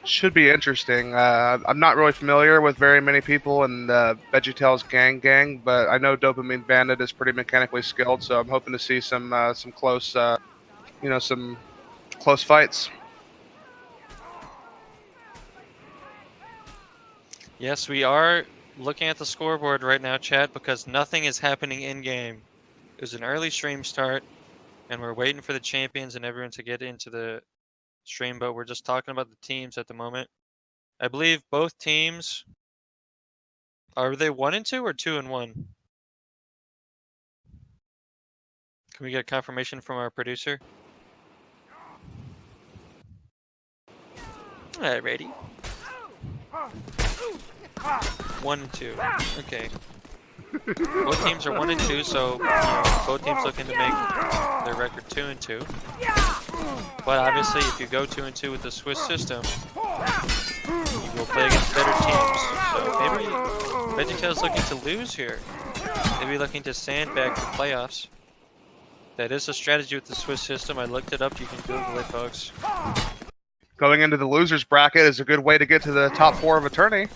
Should be interesting. I'm not really familiar with very many people in the Veggie Tales gang, but I know Dopamine Bandit is pretty mechanically skilled, so I'm hoping to see some close, some close fights. Yes, we are looking at the scoreboard right now, chat, because nothing is happening in-game. It was an early stream start, and we're waiting for the champions and everyone to get into the stream, but we're just talking about the teams at the moment. I believe both teams, are they 1 and 2 or 2 and 1? Can we get confirmation from our producer? Alrighty. 1 and 2. Okay. Both teams are 1 and 2, so both teams looking to make their record 2 and 2. But obviously, if you go 2 and 2 with the Swiss system, you will play against better teams. So maybe Veggie Tales looking to lose here. Maybe looking to sandbag the playoffs. That is a strategy with the Swiss system. I looked it up. You can Google it, folks. Going into the losers bracket is a good way to get to the top 4 of a tourney.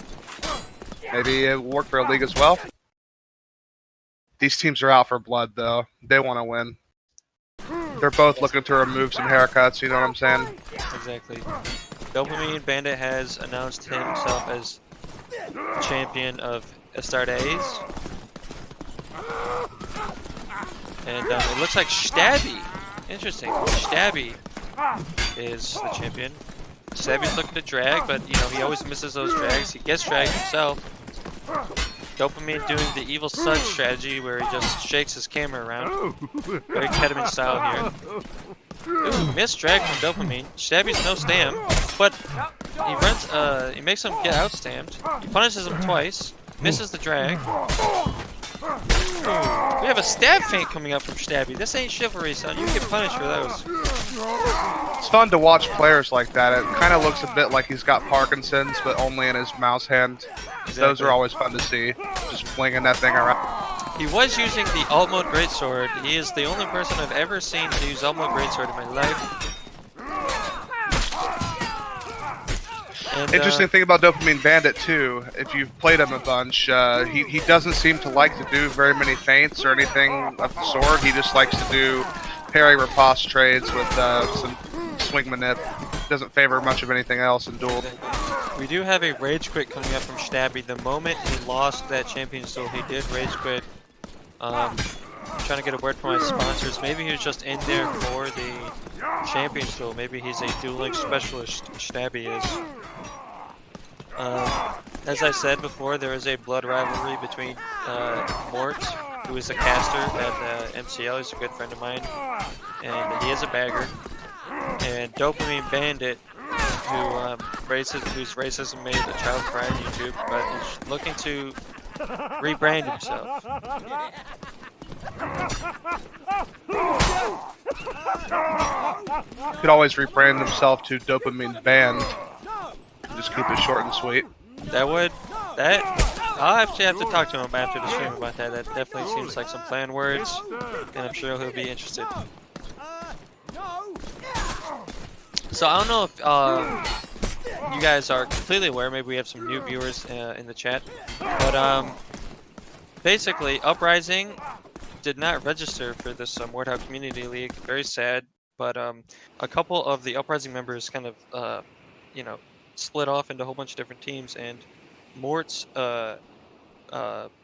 Maybe it will work for a league as well. These teams are out for blood, though. They want to win. They're both looking to remove some haircuts, you know what I'm saying? Exactly. Dopamine Bandit has announced himself as champion of Astartes. And it looks like Stabby. Interesting. Stabby is the champion. Stabby's looking to drag, but he always misses those drags. He gets dragged himself. Dopamine doing the evil sun strategy where he just shakes his camera around. Very ketamine style here. Ooh, missed drag from Dopamine. Stabby's no stam, but he makes him get out stammed. He punishes him twice, misses the drag. Ooh, we have a stab feint coming up from Stabby. This ain't chivalry, son. You get punished for those. It's fun to watch players like that. It kind of looks a bit like he's got Parkinson's, but only in his mouse hand. Exactly. Those are always fun to see. Just flinging that thing around. He was using the alt mode greatsword. He is the only person I've ever seen to use alt mode greatsword in my life. And, interesting thing about Dopamine Bandit too, if you've played him a bunch, he doesn't seem to like to do very many feints or anything of the sort. He just likes to do parry riposte trades with some swing manip. Doesn't favor much of anything else in duel. We do have a rage quit coming up from Stabby. The moment he lost that Champions Duel, he did rage quit. I'm trying to get a word from my sponsors. Maybe he was just in there for the Champions Duel. Maybe he's a dueling specialist. Stabby is. As I said before, there is a blood rivalry between Mort, who is a caster at MCL. He's a good friend of mine, and he is a bagger. And Dopamine Bandit, whose racism made a child cry on YouTube, but he's looking to rebrand himself. Could always rebrand himself to Dopamine Band. Just keep it short and sweet. I'll actually have to talk to him after the stream about that. That definitely seems like some planned words, and I'm sure he'll be interested. So I don't know if you guys are completely aware. Maybe we have some new viewers in the chat, but basically, Uprising did not register for this Mordhau Community League. Very sad, but a couple of the Uprising members kind of, split off into a whole bunch of different teams, and Mort's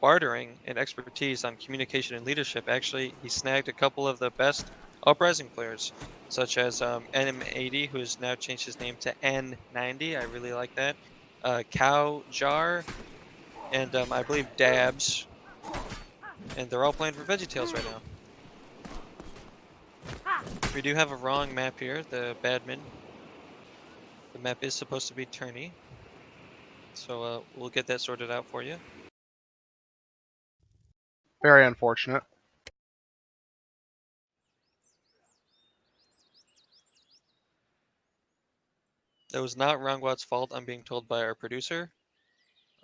bartering and expertise on communication and leadership, actually, he snagged a couple of the best Uprising players, such as NM80, who has now changed his name to N90. I really like that. Cow Jar, and I believe Dabs. And they're all playing for Veggie Tales right now. We do have a wrong map here, the Badman. The map is supposed to be tourney. So we'll get that sorted out for you. Very unfortunate. It was not Rangwad's fault, I'm being told by our producer.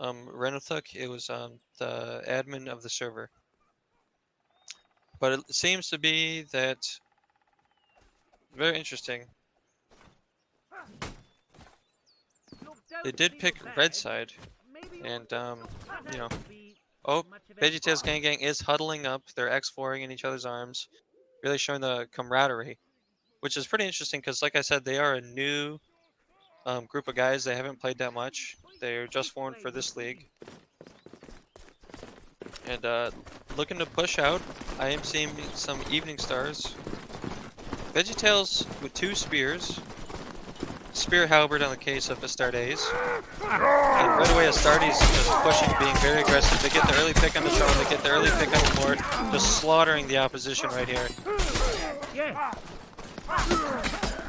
Renothuk, it was the admin of the server. But it seems to be that... Very interesting. they did pick red side, and you know, oh, Veggie Tales Gang Gang is huddling up. They're X4ing in each other's arms, really showing the camaraderie, which is pretty interesting because, like I said, they are a new group of guys. They haven't played that much. They're just formed for this league, and looking to push out. I am seeing some Evening Stars. Veggie Tales with 2 spears. Spear halberd on the case of Astartes. And right away Astartes is just pushing, being very aggressive. They get the early pick on the Tron, they get the early pick on the Lord, just slaughtering the opposition right here.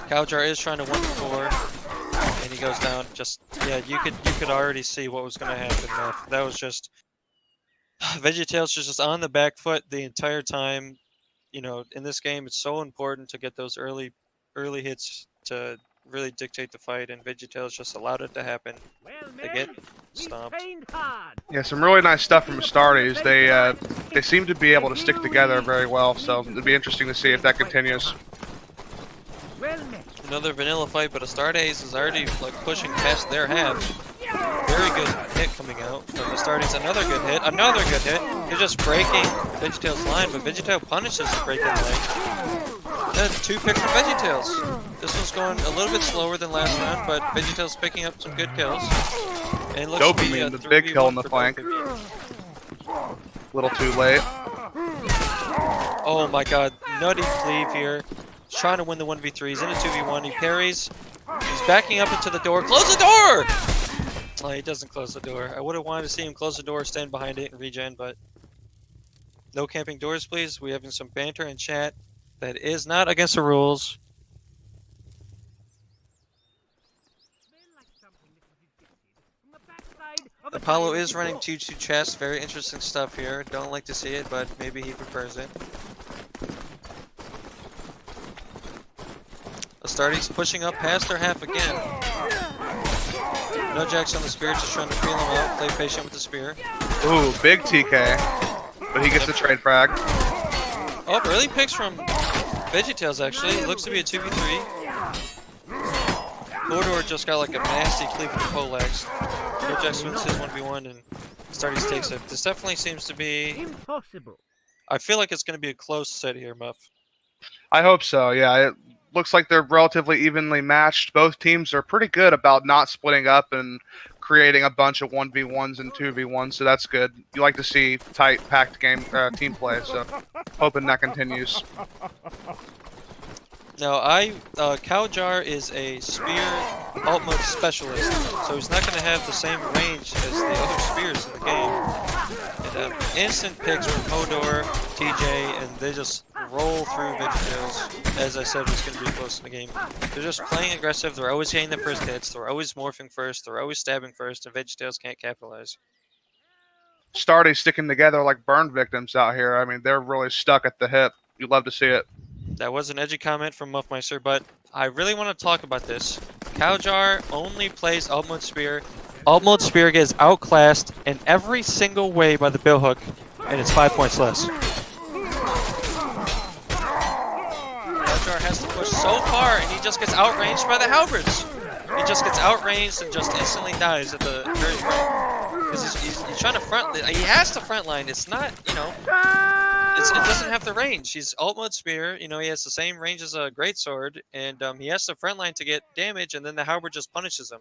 Cowjar is trying to 1-4, and he goes down. Just, yeah, you could already see what was going to happen. That was just Veggie Tales just on the back foot the entire time. You know, in this game, it's so important to get those early hits to really dictate the fight, and Veggie Tales just allowed it to happen. They get stomped. Yeah, some really nice stuff from Astartes. They seem to be able to stick together very well, so it'd be interesting to see if that continues. Another vanilla fight, but Astartes is already like pushing past their half. Very good hit coming out from Astartes. Another good hit. Another good hit. They're just breaking Veggie Tales' line, but Veggie Tales punishes the breaking line. That's 2 picks from Veggie Tales. This one's going a little bit slower than last round, but Veggie Tales picking up some good kills. And it looks to be a Dopamine, the big kill in the flank. A little too late. Oh my god, nutty cleave here. He's trying to win the 1v3. He's in a 2v1. He parries. He's backing up into the door. Close the door! Oh, he doesn't close the door. I would have wanted to see him close the door, stand behind it, and regen, but no camping doors, please. We're having some banter in chat that is not against the rules. Apollo is running 2-2 chest. Very interesting stuff here. Don't like to see it, but maybe he prefers it. Astartes pushing up past their half again. No jacks on the spear, just trying to feel him out. Play patient with the spear. Ooh, big TK. But he gets the trade frag. Oh, early picks from Veggie Tales actually. It looks to be a 2v3. Hodor just got like a nasty cleave from Polex. No jacks wins his 1v1 and Astartes takes it. This definitely seems to be impossible. I feel like it's going to be a close set here, Muff. I hope so, yeah. It looks like they're relatively evenly matched. Both teams are pretty good about not splitting up and creating a bunch of 1v1s and 2v1s, so that's good. You like to see tight, packed game team play, so hoping that continues. Now, Cowjar is a spear alt mode specialist, so he's not going to have the same range as the other spears in the game. And instant picks from Hodor, TJ, and they just roll through Veggie Tales. As I said, it's going to be close in the game. They're just playing aggressive. They're always getting the first hits. They're always morphing first. They're always stabbing first, and Veggie Tales can't capitalize. Starty sticking together like burn victims out here. I mean, they're really stuck at the hip. You'd love to see it. That was an edgy comment from Muffmeister, but I really want to talk about this. Cowjar only plays alt mode spear. Alt mode spear gets outclassed in every single way by the billhook, and it's 5 points less. Cowjar has to push so far, and he just gets outranged by the halberds. He just gets outranged and just instantly dies at the very front. Because he's trying to front. He has to front line. It's not, you know. It doesn't have the range. He's alt mode spear. You know, he has the same range as a greatsword, and he has to front line to get damage, and then the halberd just punishes him.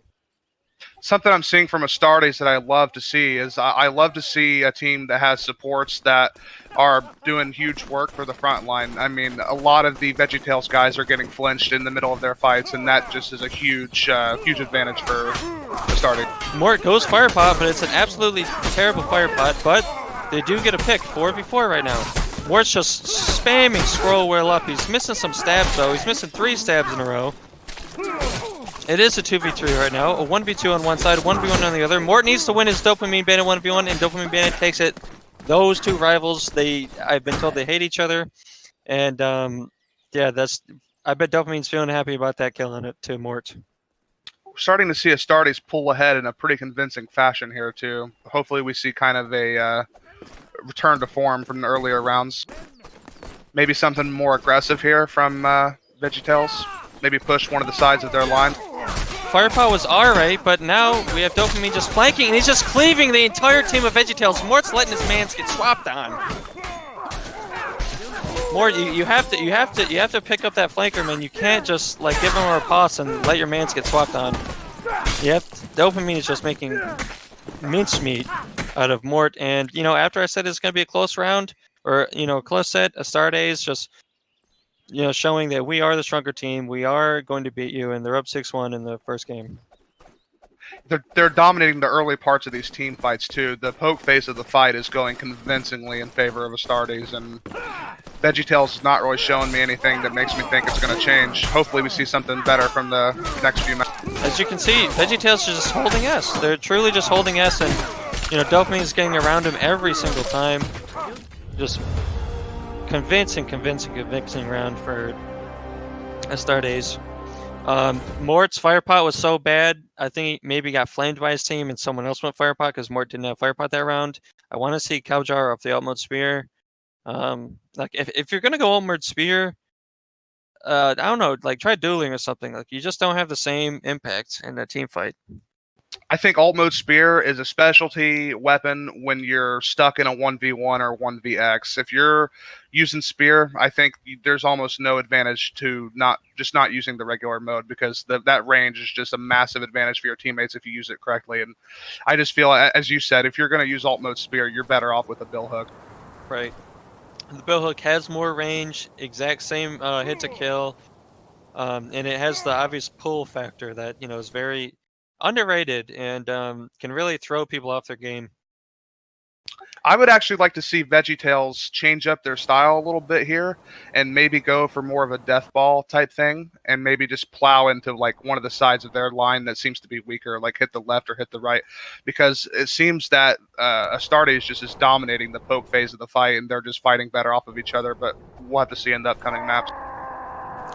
Something I'm seeing from Astartes that I love to see is I love to see a team that has supports that are doing huge work for the front line. I mean, a lot of the Veggie Tales guys are getting flinched in the middle of their fights, and that just is a huge advantage for Astartes. Mort goes fire pot, but it's an absolutely terrible fire pot, but they do get a pick 4v4 right now. Mort's just spamming scroll wheel up. He's missing some stabs though. He's missing 3 stabs in a row. It is a 2v3 right now. A 1v2 on one side, 1v1 on the other. Mort needs to win his Dopamine Bandit 1v1, and Dopamine Bandit takes it. Those two rivals, I've been told they hate each other. And yeah, I bet Dopamine's feeling happy about that killing it to Mort. We're starting to see Astartes pull ahead in a pretty convincing fashion here too. Hopefully we see kind of a return to form from the earlier rounds. Maybe something more aggressive here from Veggie Tales. Maybe push one of the sides of their line. Firepower was alright, but now we have Dopamine just flanking, and he's just cleaving the entire team of Veggie Tales. Mort's letting his mans get swapped on. Mort, you have to pick up that flanker, man. You can't just like give him a riposte and let your mans get swapped on. Dopamine is just making mincemeat out of Mort, and you know, after I said it's gonna be a close round, or you know, close set, Astartes just, you know, showing that we are the stronger team. We are going to beat you, and they're up 6-1 in the first game. They're dominating the early parts of these team fights too. The poke phase of the fight is going convincingly in favor of Astartes, and Veggie Tales is not really showing me anything that makes me think it's going to change. Hopefully we see something better from the next few matches. As you can see, Veggie Tales is just holding S. They're truly just holding S, and you know, Dopamine is getting around him every single time. Just convincing round for Astartes. Mort's Firepot was so bad, I think he maybe got flamed by his team and someone else went Firepot because Mort didn't have Firepot that round. I want to see Cowjar off the alt mode Spear. Like if you're gonna go alt mode Spear, I don't know, like try dueling or something. Like you just don't have the same impact in a team fight. I think alt mode Spear is a specialty weapon when you're stuck in a 1v1 or 1vx. If you're using Spear, I think there's almost no advantage to not using the regular mode, because that range is just a massive advantage for your teammates if you use it correctly. And I just feel, as you said, if you're going to use alt mode Spear, you're better off with a bill hook. Right. The bill hook has more range, exact same hit to kill, and it has the obvious pull factor that, you know, is very underrated and can really throw people off their game. I would actually like to see Veggie Tales change up their style a little bit here and maybe go for more of a death ball type thing and maybe just plow into like one of the sides of their line that seems to be weaker, like hit the left or hit the right, because it seems that Astartes just is dominating the poke phase of the fight and they're just fighting better off of each other, but we'll have to see in the upcoming maps.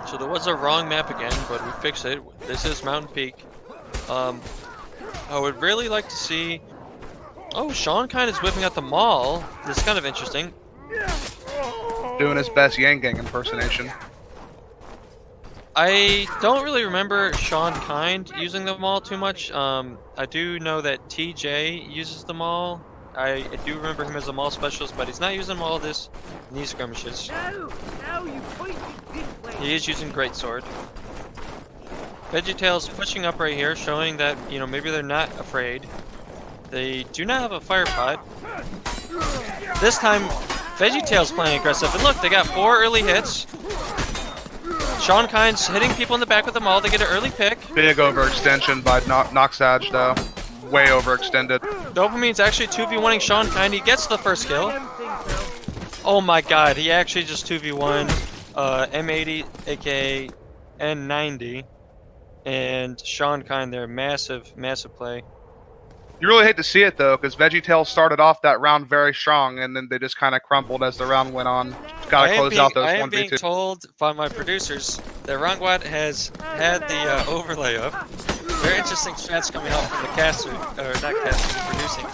So there was a wrong map again, but we fixed it. This is Mountain Peak. I would really like to see... Oh, Sean kind of is whipping out the Maul. This is kind of interesting. Doing his best Yang Gang impersonation. I don't really remember Sean Kind using the Maul too much. I do know that TJ uses the Maul. I do remember him as a Maul specialist, but he's not using Maul in these skirmishes. He is using Greatsword. Veggie Tales pushing up right here, showing that, you know, maybe they're not afraid. They do not have a fire pot. This time, Veggie Tales playing aggressive. And look, they got 4 early hits. Sean Kind's hitting people in the back with the Maul. They get an early pick. Big overextension by Noxage, though. Way overextended. Dopamine's actually 2v1ing Sean Kind. He gets the first kill. Oh my god, he actually just 2v1 M80, aka N90. And Sean Kind there, massive play. You really hate to see it, though, because Veggie Tales started off that round very strong, and then they just kind of crumbled as the round went on. Gotta close out those 1v2. I am being told by my producers that Rangwat has had the overlay up. Very interesting strats coming out from the caster, or not caster, producing.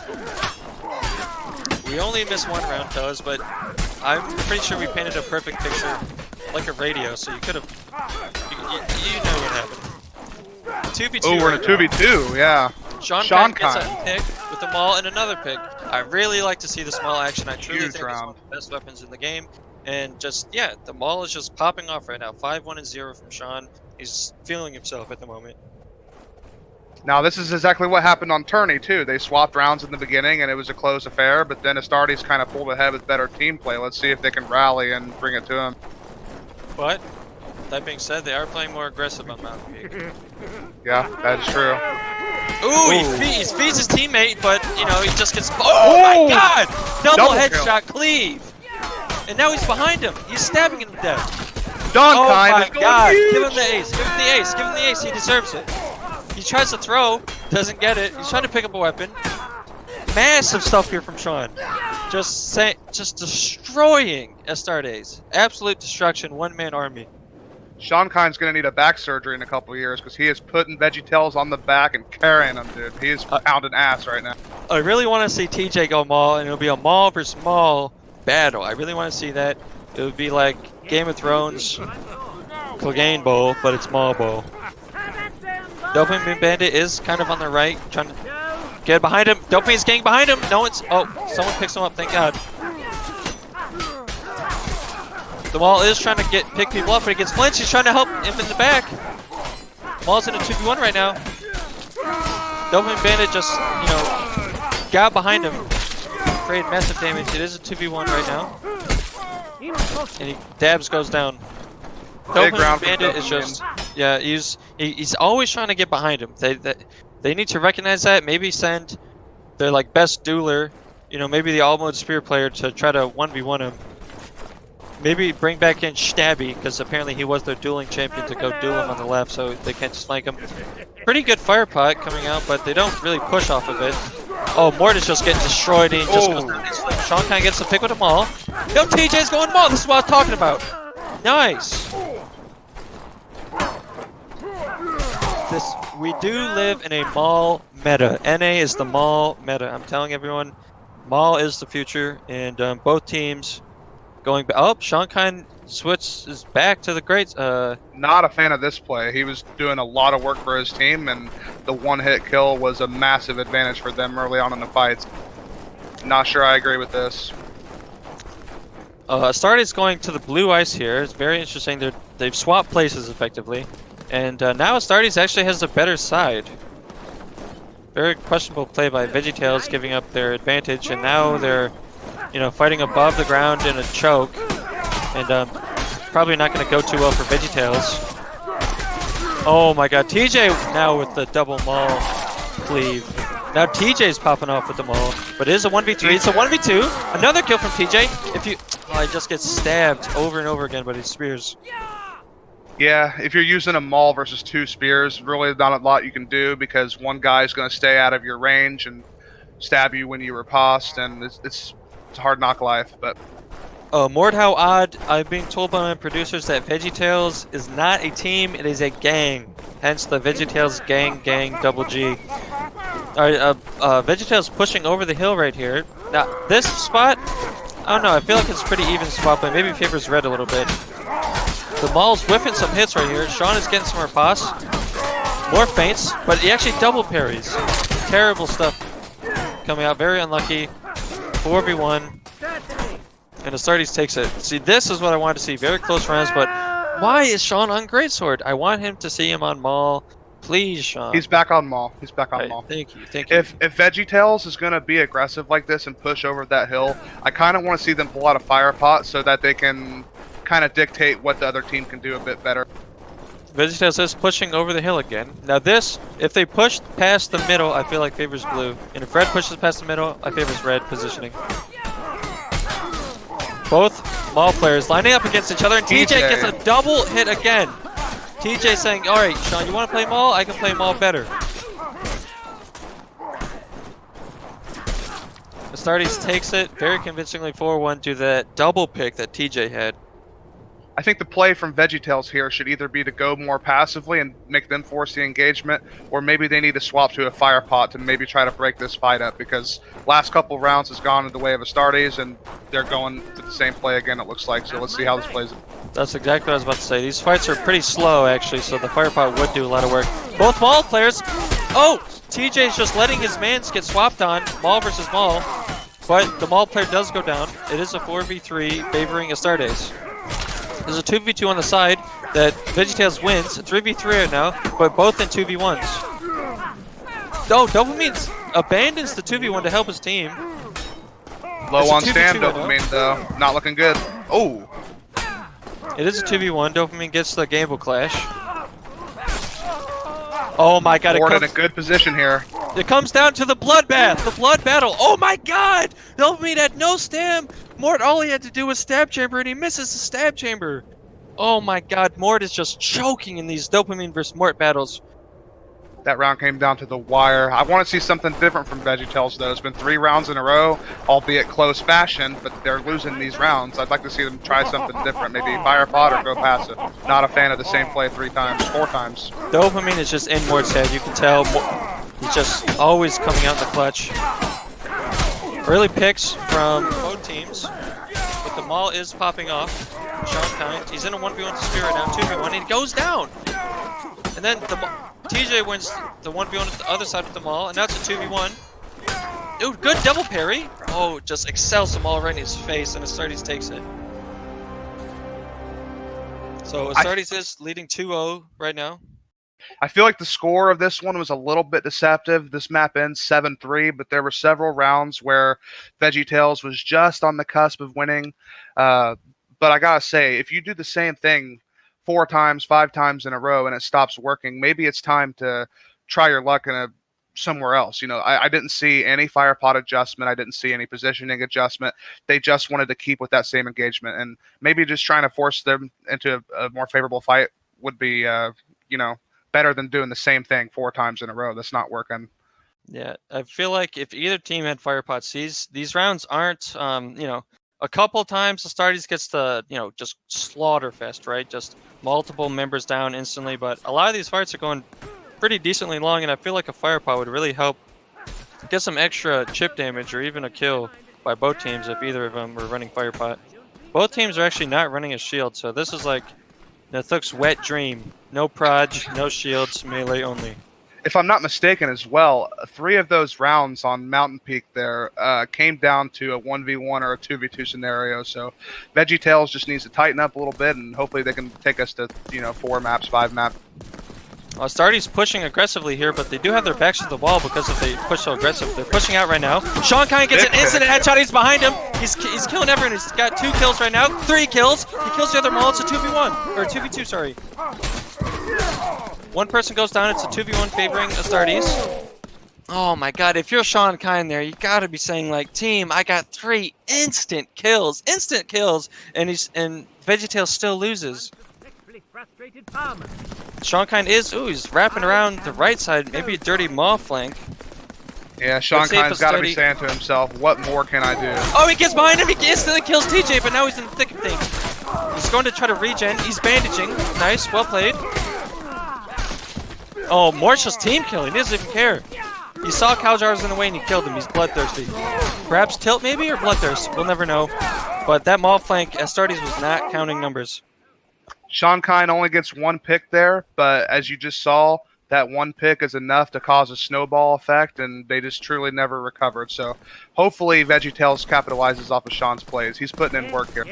We only missed 1 round, fellas, but I'm pretty sure we painted a perfect picture, like a radio, so you could have, you know what happened. 2v2. Oh, we're in a 2v2, yeah. Sean gets a pick with the Maul and another pick. I really like to see the Maul action. I truly think it's one of the best weapons in the game. And just, yeah, the Maul is just popping off right now. 5-1-0 from Sean. He's feeling himself at the moment. Now, this is exactly what happened on Tourney, too. They swapped rounds in the beginning, and it was a close affair, but then Astartes kind of pulled ahead with better team play. Let's see if they can rally and bring it to him. But, that being said, they are playing more aggressive on Mountain Peak. Yeah, that is true. Ooh, he feeds his teammate, but, you know, he just gets... Oh my god! Double headshot cleave! And now he's behind him. He's stabbing him to death. Oh my god! Give him the ace. Give him the ace. Give him the ace. He deserves it. He tries to throw. Doesn't get it. He's trying to pick up a weapon. Massive stuff here from Sean. Just destroying Astartes. Absolute destruction. One-man army. Sean Kind's going to need a back surgery in a couple of years because he is putting Veggie Tales on the back and carrying them, dude. He is pounding ass right now. I really want to see TJ go Maul, and it'll be a Maul versus Maul battle. I really want to see that. It would be like Game of Thrones Clegane Bowl, but it's Maul Bowl. Dopamine Bandit is kind of on the right, trying to get behind him. Dopamine's getting behind him. No one's. Oh, someone picks him up. Thank God. The Maul is trying to pick people up, but he gets flinched. He's trying to help him in the back. Maul's in a 2v1 right now. Dopamine Bandit just, got behind him. Created massive damage. It is a 2v1 right now. And Dabs goes down. Dopamine Bandit is just, yeah, he's always trying to get behind him. They need to recognize that. Maybe send their like best dueler, maybe the all-mode spear player to try to 1v1 him. Maybe bring back in Stabby, because apparently he was their dueling champion to go duel him on the left, so they can't just flank him. Pretty good fire pot coming out, but they don't really push off of it. Oh, Mort is just getting destroyed, and he just goes down. Sean kind of gets the pick with the Maul. Yo, TJ's going Maul. This is what I was talking about. Nice. We do live in a Maul meta. NA is the Maul meta. I'm telling everyone, Maul is the future, and both teams going back. Oh, Sean Kine switches back to the greats. Not a fan of this play. He was doing a lot of work for his team, and the one-hit kill was a massive advantage for them early on in the fights. Not sure I agree with this. Astartes going to the blue ice here. It's very interesting. They've swapped places effectively, and now Astartes actually has the better side. Very questionable play by Veggie Tales, giving up their advantage, and now they're fighting above the ground in a choke, and probably not going to go too well for Veggie Tales. Oh my God, TJ now with the double Maul cleave. Now TJ's popping off with the Maul, but it is a 1v3. It's a 1v2. Another kill from TJ. He just gets stabbed over and over again by these spears. Yeah, if you're using a Maul versus 2 spears, really not a lot you can do, because one guy's going to stay out of your range and stab you when you riposte, and it's a hard knock life. But Mort, how odd. I'm being told by my producers that Veggie Tales is not a team, it is a gang. Hence the Veggie Tales gang double G. Alright, Veggie Tales pushing over the hill right here. Now, this spot, I don't know, I feel like it's a pretty even spot, but maybe favors red a little bit. The Maul's whiffing some hits right here. Sean is getting some riposte. More feints, but he actually double parries. Terrible stuff coming out, very unlucky. 4v1. And Astartes takes it. See, this is what I wanted to see. Very close rounds, but why is Sean on Greatsword? I want him to see him on Maul. Please, Sean. He's back on Maul. He's back on Maul. Thank you. If Veggie Tales is going to be aggressive like this and push over that hill, I kind of want to see them pull out a fire pot so that they can kind of dictate what the other team can do a bit better. Veggie Tales is pushing over the hill again. Now this, if they push past the middle, I feel like favors blue. And if red pushes past the middle, I favors red positioning. Both Maul players lining up against each other, and TJ gets a double hit again. TJ saying, alright, Sean, you want to play Maul? I can play Maul better. Astartes takes it very convincingly 4-1 to that double pick that TJ had. I think the play from Veggie Tales here should either be to go more passively and make them force the engagement, or maybe they need to swap to a fire pot to maybe try to break this fight up, because last couple rounds has gone in the way of Astartes, and they're going to the same play again, it looks like. So let's see how this plays. That's exactly what I was about to say. These fights are pretty slow, actually, so the fire pot would do a lot of work. Both Maul players. Oh, TJ's just letting his mans get swapped on. Maul versus Maul. But the Maul player does go down. It is a 4v3 favoring Astartes. There's a 2v2 on the side that Veggie Tales wins. 3v3 right now, but both in 2v1s. Oh, Dopamine abandons the 2v1 to help his team. Low on stand, Dopamine, though. Not looking good. Oh! It is a 2v1. Dopamine gets the Gamble Clash. Oh my God! Mort in a good position here. It comes down to the bloodbath, the blood battle. Oh my God! Dopamine had no stam. Mort, all he had to do was stab chamber, and he misses the stab chamber. Oh my God! Mort is just choking in these Dopamine versus Mort battles. That round came down to the wire. I want to see something different from Veggie Tales, though. It's been 3 rounds in a row, albeit close fashion, but they're losing these rounds. I'd like to see them try something different, maybe fire pot or go passive. Not a fan of the same play 4 times. Dopamine is just in Mort's head. You can tell he's just always coming out in the clutch. Early picks from both teams, but the Maul is popping off. Sean Kind, he's in a 1v1 spear right now, 2v1, and he goes down. And then TJ wins the 1v1 at the other side of the Maul, and now it's a 2v1. Ooh, good double parry. Oh, just excels the Maul right in his face, and Astartes takes it. So Astartes is leading 2-0 right now. I feel like the score of this one was a little bit deceptive. This map ends 7-3, but there were several rounds where Veggie Tales was just on the cusp of winning. But I gotta say, if you do the same thing 4 times, 5 times in a row, and it stops working, maybe it's time to try your luck somewhere else. I didn't see any fire pot adjustment. I didn't see any positioning adjustment. They just wanted to keep with that same engagement, and maybe just trying to force them into a more favorable fight would be, better than doing the same thing 4 times in a row. That's not working. Yeah, I feel like if either team had fire pots, these rounds aren't, a couple times Astartes gets the, just slaughter fest, right? Just multiple members down instantly. But a lot of these fights are going pretty decently long, and I feel like a fire pot would really help get some extra chip damage or even a kill by both teams if either of them were running fire pot. Both teams are actually not running a shield, so this is like Nathuk's wet dream. No proj, no shields, melee only. If I'm not mistaken as well, 3 of those rounds on Mountain Peak there came down to a 1v1 or a 2v2 scenario. So Veggie Tales just needs to tighten up a little bit, and hopefully they can take us to 4 maps, 5 maps. Astartes pushing aggressively here, but they do have their backs to the wall because if they push so aggressive. They're pushing out right now. Sean Kine gets an instant headshot. He's behind him. He's killing everyone. He's got 2 kills right now. 3 kills. He kills the other Maul. It's a 2v1. Or 2v2, sorry. One person goes down. It's a 2v1 favoring Astartes. Oh my god, if you're Sean Kine there, you gotta be saying like, team, I got 3 instant kills. Instant kills. And Veggie Tales still loses. Sean Kine he's wrapping around the right side, maybe a dirty Maw flank. Yeah, Sean Kine's got to be saying to himself, what more can I do? Oh, he gets behind him, he instantly kills TJ, but now he's in the thick of things. He's going to try to regen, he's bandaging. Nice, well played. Oh, Mortial's team kill, he doesn't even care. He saw Kaljar was in the way and he killed him, he's bloodthirsty. Perhaps tilt maybe, or bloodthirst, we'll never know. But that Maw flank, Astartes was not counting numbers. Sean Kine only gets 1 pick there, but as you just saw, that 1 pick is enough to cause a snowball effect, and they just truly never recovered. So hopefully Veggie Tales capitalizes off of Sean's plays. He's putting in work here.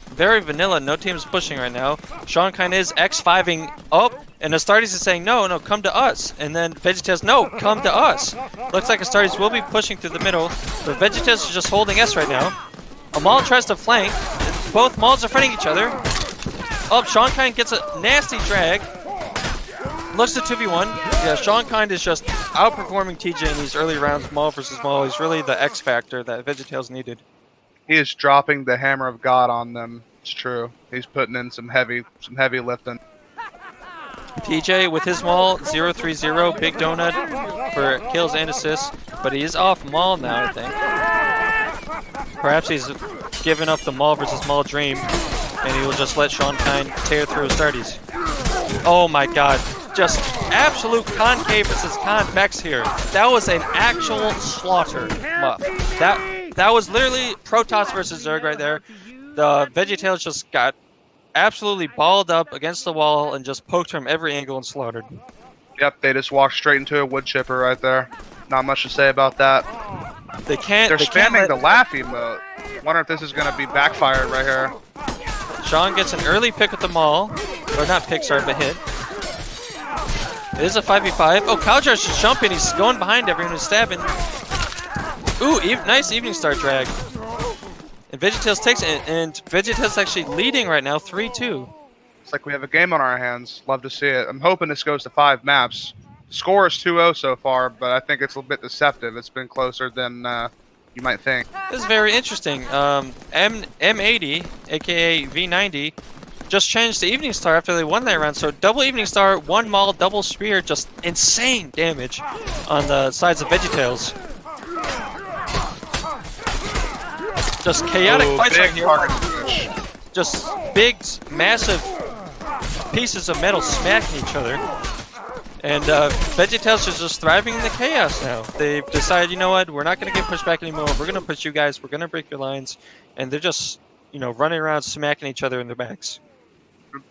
Very vanilla, no team's pushing right now. Sean Kine is X5ing up, and Astartes is saying, no, come to us. And then Veggie Tales, no, come to us. Looks like Astartes will be pushing through the middle, but Veggie Tales is just holding S right now. A Maul tries to flank. Both Mauls are fighting each other. Oh, Sean Kine gets a nasty drag. Looks to 2v1. Yeah, Sean Kine is just outperforming TJ in these early rounds, Maul versus Maul. He's really the X factor that Veggie Tales needed. He is dropping the hammer of God on them. It's true. He's putting in some heavy lifting. TJ with his Maul, 0-3-0, big donut for kills and assists, but he is off Maul now, I think. Perhaps he's given up the Maul versus Maul dream, and he will just let Sean Kine tear through Astartes. Oh my god, just absolute concave versus convex here. That was an actual slaughter, Muff. That was literally Protoss versus Zerg right there. The Veggie Tales just got absolutely balled up against the wall and just poked from every angle and slaughtered. Yep, they just walked straight into a wood chipper right there. Not much to say about that. They can't. They're spamming the laugh emote. Wonder if this is going to be backfired right here. Sean gets an early pick with the Maul. Or not pick, sorry, but hit. It is a 5v5. Oh, Kaljar's just jumping. He's going behind everyone who's stabbing. Ooh, nice Evening Star drag. And Veggie Tales takes it, and Veggie Tales actually leading right now, 3-2. It's like we have a game on our hands. Love to see it. I'm hoping this goes to 5 maps. Score is 2-0 so far, but I think it's a little bit deceptive. It's been closer than you might think. This is very interesting. M80, aka V90, just changed to Evening Star after they won that round. So double Evening Star, 1 Maul, double Spear, just insane damage on the sides of Veggie Tales. Just chaotic fights right here. Just big, massive pieces of metal smacking each other. And Veggie Tales is just thriving in the chaos now. They've decided, you know what, we're not going to get pushed back anymore. We're going to push you guys. We're going to break your lines. And they're just, running around smacking each other in their backs.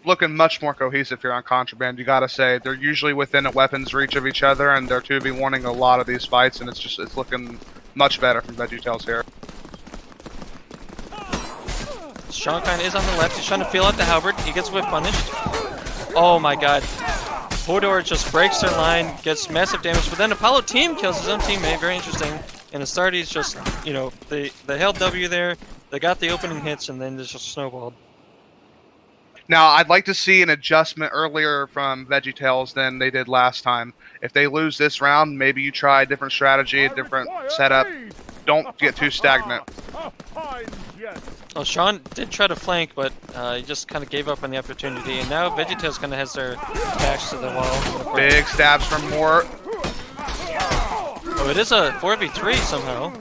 looking much more cohesive here on Contraband. You gotta say they're usually within a weapons reach of each other, and they're 2v1ing a lot of these fights, and it's looking much better from Veggie Tales here. Sean kind of is on the left. He's trying to feel out the halberd. He gets whip punished. Oh my god. Hodor just breaks their line, gets massive damage, but then Apollo team kills his own teammate. Very interesting. And Astartes just, you know, they held W there. They got the opening hits, and then they just snowballed. Now, I'd like to see an adjustment earlier from Veggie Tales than they did last time. If they lose this round, maybe you try a different strategy, a different setup. Don't get too stagnant. Oh, Sean did try to flank, but he just kind of gave up on the opportunity. And now Veggie Tales kind of has their backs to the wall. Big stabs from Mort. Oh, it is a 4v3 somehow.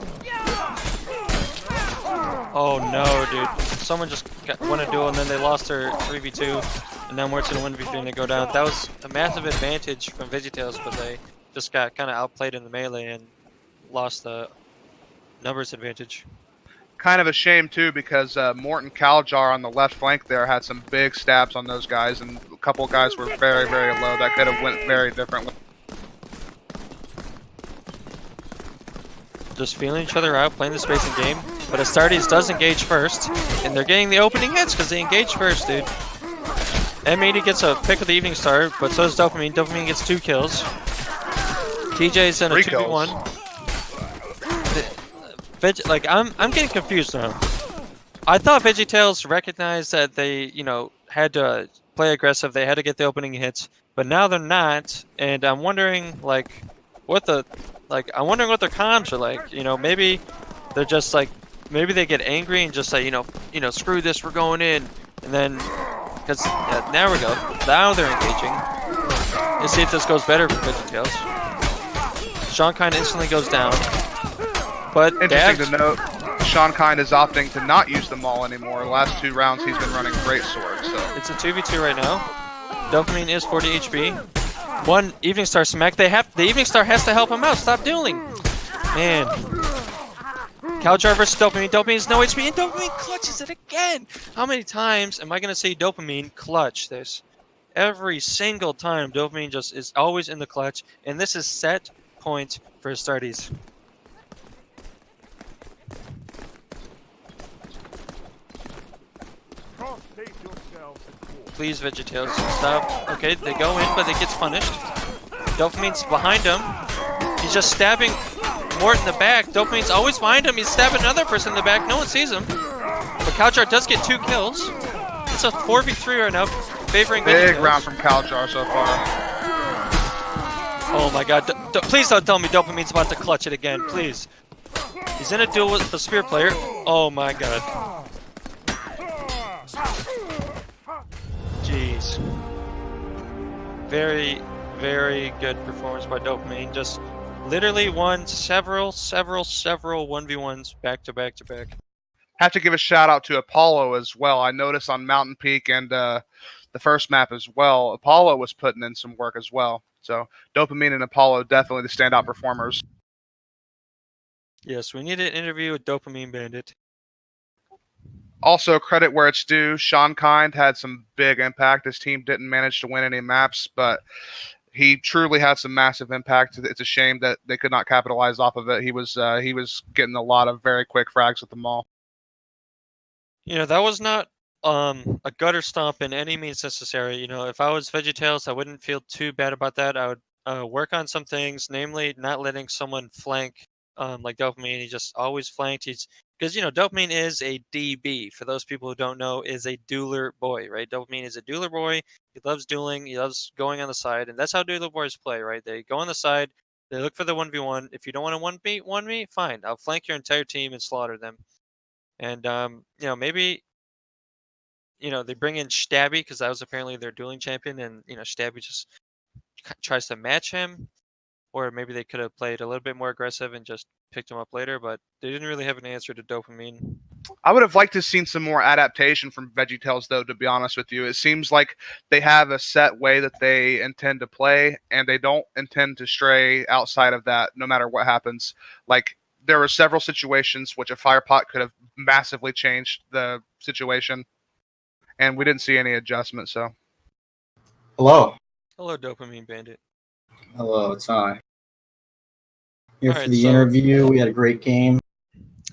Oh no, dude. Someone just won a duel and then they lost their 3v2. And now Mort's in a 1v3 and they go down. That was a massive advantage from Veggie Tales, but they just got kind of outplayed in the melee and lost the numbers advantage. Kind of a shame too, because Mort and Kaljar on the left flank there had some big stabs on those guys, and a couple guys were very, very low. That could have went very differently. Just feeling each other out, playing the spacing game. But Astartes does engage first, and they're getting the opening hits because they engage first, dude. M80 gets a pick of the Evening Star, but so does Dopamine. Dopamine gets 2 kills. TJ's in a 2v1. Like, I'm getting confused now. I thought Veggie Tales recognized that they, you know, had to play aggressive. They had to get the opening hits, but now they're not. And I'm wondering, like, I'm wondering what their comms are like. You know, maybe they're just like, maybe they get angry and just say, you know, screw this, we're going in. And then, because there we go. Now they're engaging. Let's see if this goes better for Veggie Tales. Sean kind of instantly goes down. But interesting to note, Sean Kind is opting to not use the maul anymore. The last 2 rounds he's been running great swords. So it's a 2v2 right now. Dopamine is 40 HP. 1 Evening Star smack. The Evening Star has to help him out. Stop dueling. Man. Kaljar versus Dopamine. Dopamine is no HP, and Dopamine clutches it again. How many times am I going to see Dopamine clutch this? Every single time, Dopamine just is always in the clutch, and this is set point for Astartes. Please, Veggie Tales, stop. Okay, they go in, but it gets punished. Dopamine's behind him. He's just stabbing Mort in the back. Dopamine's always behind him. He's stabbing another person in the back. No one sees him. But Kaljar does get 2 kills. It's a 4v3 right now, favoring Veggie Tales. Big round from Kaljar so far. Oh my god. Please don't tell me Dopamine's about to clutch it again, please. He's in a duel with the spear player. Oh my god. Jeez. Very, very good performance by Dopamine. Just literally won several 1v1s back to back to back. Have to give a shout out to Apollo as well. I noticed on Mountain Peak and the first map as well, Apollo was putting in some work as well. So Dopamine and Apollo definitely the standout performers. Yes, we need an interview with Dopamine Bandit. Also, credit where it's due, Sean Kind had some big impact. His team didn't manage to win any maps, but he truly had some massive impact. It's a shame that they could not capitalize off of it. He was getting a lot of very quick frags with the maul. You know, that was not a gutter stomp in any means necessary. You know, if I was Veggie Tales, I wouldn't feel too bad about that. I would work on some things, namely not letting someone flank like Dopamine. He just always flanked. Because, you know, Dopamine is a DB. For those people who don't know, is a dueler boy, right? Dopamine is a dueler boy. He loves dueling. He loves going on the side. And that's how dueler boys play, right? They go on the side. They look for the 1v1. If you don't want to 1v1 fine. I'll flank your entire team and slaughter them. And, you know, maybe, you know, they bring in Stabby because that was apparently their dueling champion. And, you know, Stabby just tries to match him. Or maybe they could have played a little bit more aggressive and just picked him up later, but they didn't really have an answer to Dopamine. I would have liked to have seen some more adaptation from Veggie Tales, though, to be honest with you. It seems like they have a set way that they intend to play, and they don't intend to stray outside of that no matter what happens. Like, there were several situations which a fire pot could have massively changed the situation. and we didn't see any adjustment. So Hello. Hello, Dopamine Bandit. Hello, it's I. Here All for right, the so interview. We had a great game.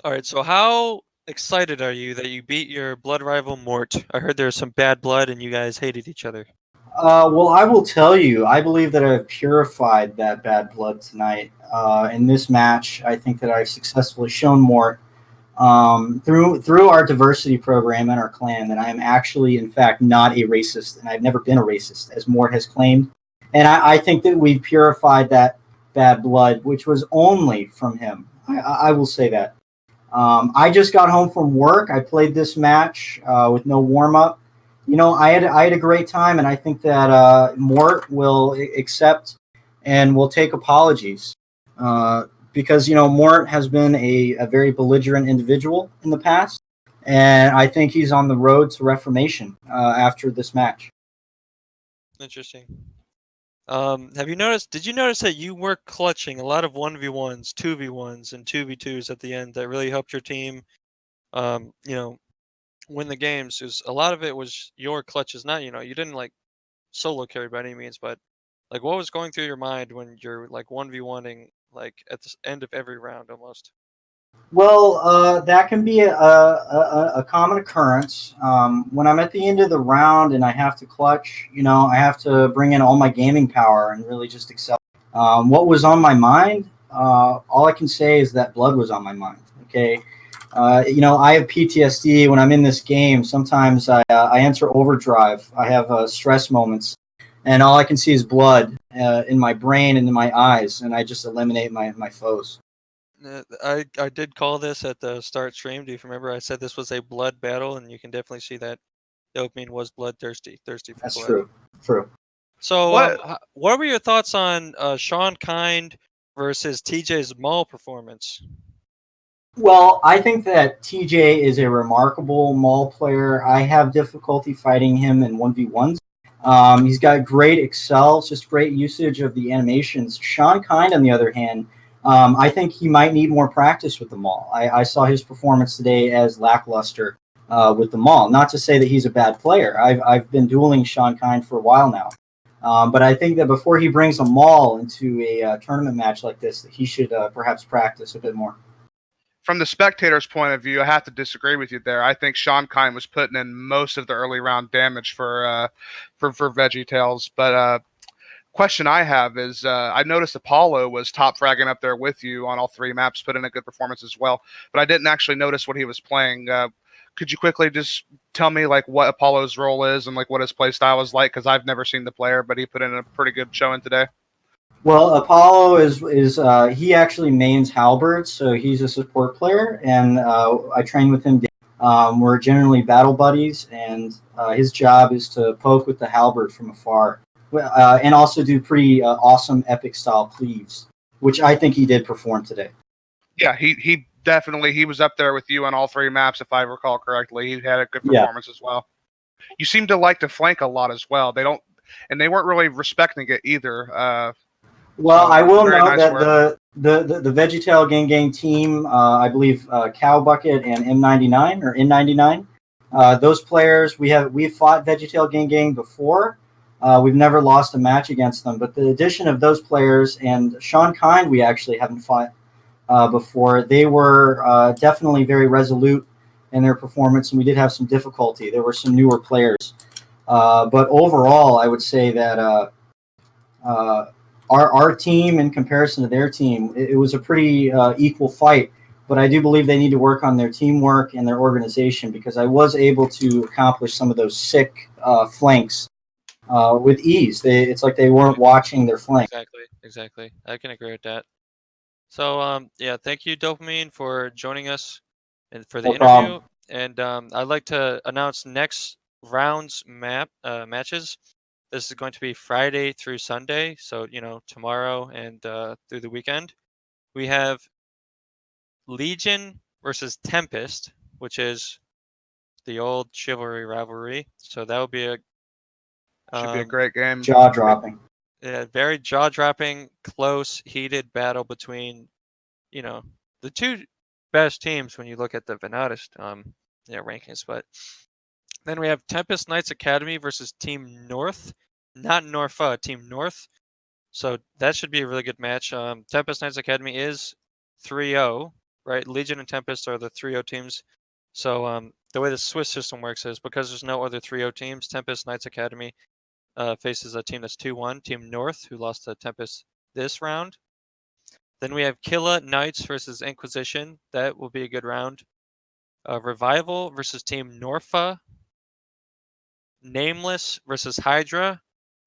how excited are you that you beat your blood rival Mort? I heard there was some bad blood and you guys hated each other. Well, I will tell you, I believe that I've purified that bad blood tonight. In this match, I think that I've successfully shown more through our diversity program and our clan that I am actually, in fact, not a racist, and I've never been a racist, as Mort has claimed. And I think that we've purified that bad blood, which was only from him. I will say that. I just got home from work. I played this match with no warm up. I had a great time, and I think that Mort will accept and will take apologies because Mort has been a very belligerent individual in the past, and I think he's on the road to reformation after this match. Interesting. Have you noticed? Did you notice that you were clutching a lot of 1v1s, 2v1s, and 2v2s at the end that really helped your team, you know, win the games? Is a lot of it was your clutches, not you didn't like solo carry by any means, but like what was going through your mind when you're like 1v1ing like at the end of every round almost? Well, that can be a common occurrence. When I'm at the end of the round and I have to clutch, I have to bring in all my gaming power and really just excel. What was on my mind? All I can say is that blood was on my mind. Okay. I have PTSD when I'm in this game. Sometimes I enter overdrive. I have stress moments, and all I can see is blood in my brain and in my eyes, and I just eliminate my foes. I did call this at the start stream. Do you remember I said this was a blood battle, and you can definitely see that dopamine was bloodthirsty, thirsty for That's blood. true. True. So, what what were your thoughts on Sean Kind versus TJ's Maul performance? Well, I think that TJ is a remarkable Maul player. I have difficulty fighting him in 1v1s. He's got great excels, just great usage of the animations. Sean Kind, on the other hand, I think he might need more practice with the Maul. I saw his performance today as lackluster with the Maul. Not to say that he's a bad player. I've been dueling Sean Kind for a while now. But I think that before he brings a Maul into a tournament match like this, that he should perhaps practice a bit more. From the spectator's point of view, I have to disagree with you there. I think Sean Kine was putting in most of the early round damage for Veggie Tales. But question I have is I noticed Apollo was top fragging up there with you on all three maps, put in a good performance as well. But I didn't actually notice what he was playing. Could you quickly just tell me like what Apollo's role is and like what his play style is like? Because I've never seen the player, but he put in a pretty good showing today. Well, Apollo is he actually mains halberds, so he's a support player, and I train with him. We're generally battle buddies, and his job is to poke with the halberd from afar, and also do pretty awesome epic style cleaves, which I think he did perform today. Yeah, he definitely he was up there with you on all three maps, if I recall correctly. He had a good Yeah. performance as well. You seem to like to flank a lot as well. They weren't really respecting it either. Well, So I will very note nice that work. the VeggieTale Gang team, I believe Cow Bucket and M99 or N99, those players we've fought VeggieTale Gang before. We've never lost a match against them, but the addition of those players and Sean Kind, we actually haven't fought before. They were definitely very resolute in their performance, and we did have some difficulty. There were some newer players, but overall, I would say that. Uh, our team in comparison to their team, it was a pretty equal fight. But I do believe they need to work on their teamwork and their organization because I was able to accomplish some of those sick flanks with ease. It's like they weren't watching their flank. Exactly. I can agree with that. So, yeah, thank you, Dopamine, for joining us and for the No interview. problem. And I'd like to announce next round's matches. This is going to be Friday through Sunday, so tomorrow and through the weekend. We have Legion versus Tempest, which is the old chivalry rivalry. So that would be Should be a um, great game. Jaw dropping. a very jaw-dropping, close, heated battle between the two best teams when you look at the Venadist rankings. But Then we have Tempest Knights Academy versus Team North, not Norfa, Team North. So that should be a really good match. Tempest Knights Academy is 3-0, right? Legion and Tempest are the 3-0 teams. So the way the Swiss system works is because there's no other 3-0 teams, Tempest Knights Academy faces a team that's 2-1, Team North, who lost to Tempest this round. Then we have Killa Knights versus Inquisition. That will be a good round. Revival versus Team Norfa. Nameless versus Hydra.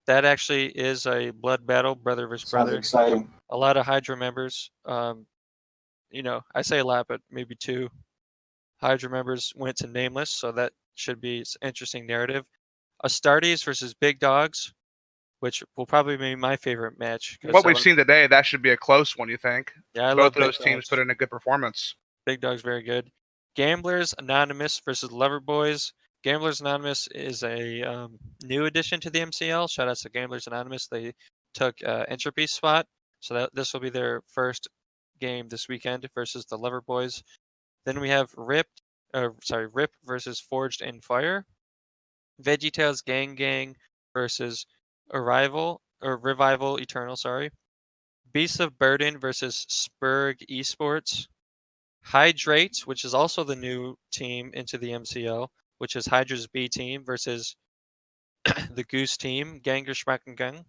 That actually is a blood battle, brother versus Sounds brother. exciting. A lot of Hydra members. I say a lot, but maybe 2 Hydra members went to Nameless, so that should be an interesting narrative. Astartes versus Big Dogs, which will probably be my favorite match. What we've seen today, that should be a close one. You think? Yeah, I Both love of those Big teams Dogs. put in a good performance. Big Dog's very good. Gamblers Anonymous versus Lover Boys. Gamblers Anonymous is a new addition to the MCL. Shout out to Gamblers Anonymous. They took Entropy's spot, so this will be their first game this weekend versus the Lover Boys. Then we have Rip versus Forged in Fire. Veggie Tales Gang Gang versus Revival Eternal. Sorry. Beasts of Burden versus Spurg Esports. Hydrate, which is also the new team into the MCL, which is Hydra's B team versus the Goose team, Ganger Schmackengang.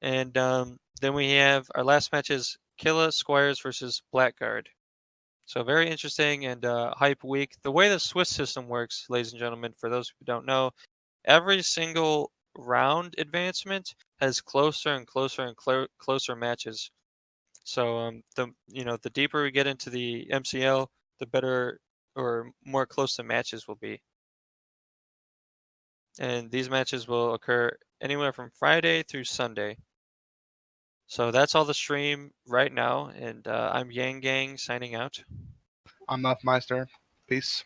And then we have our last match is Killa Squires versus Blackguard. So very interesting and hype week. The way the Swiss system works, ladies and gentlemen, for those who don't know, every single round advancement has closer and closer and closer matches. So the deeper we get into the MCL, the better or more close the matches will be. And these matches will occur anywhere from Friday through Sunday. So that's all the stream right now, and I'm Yang Gang signing out. I'm Muffmeister. Peace.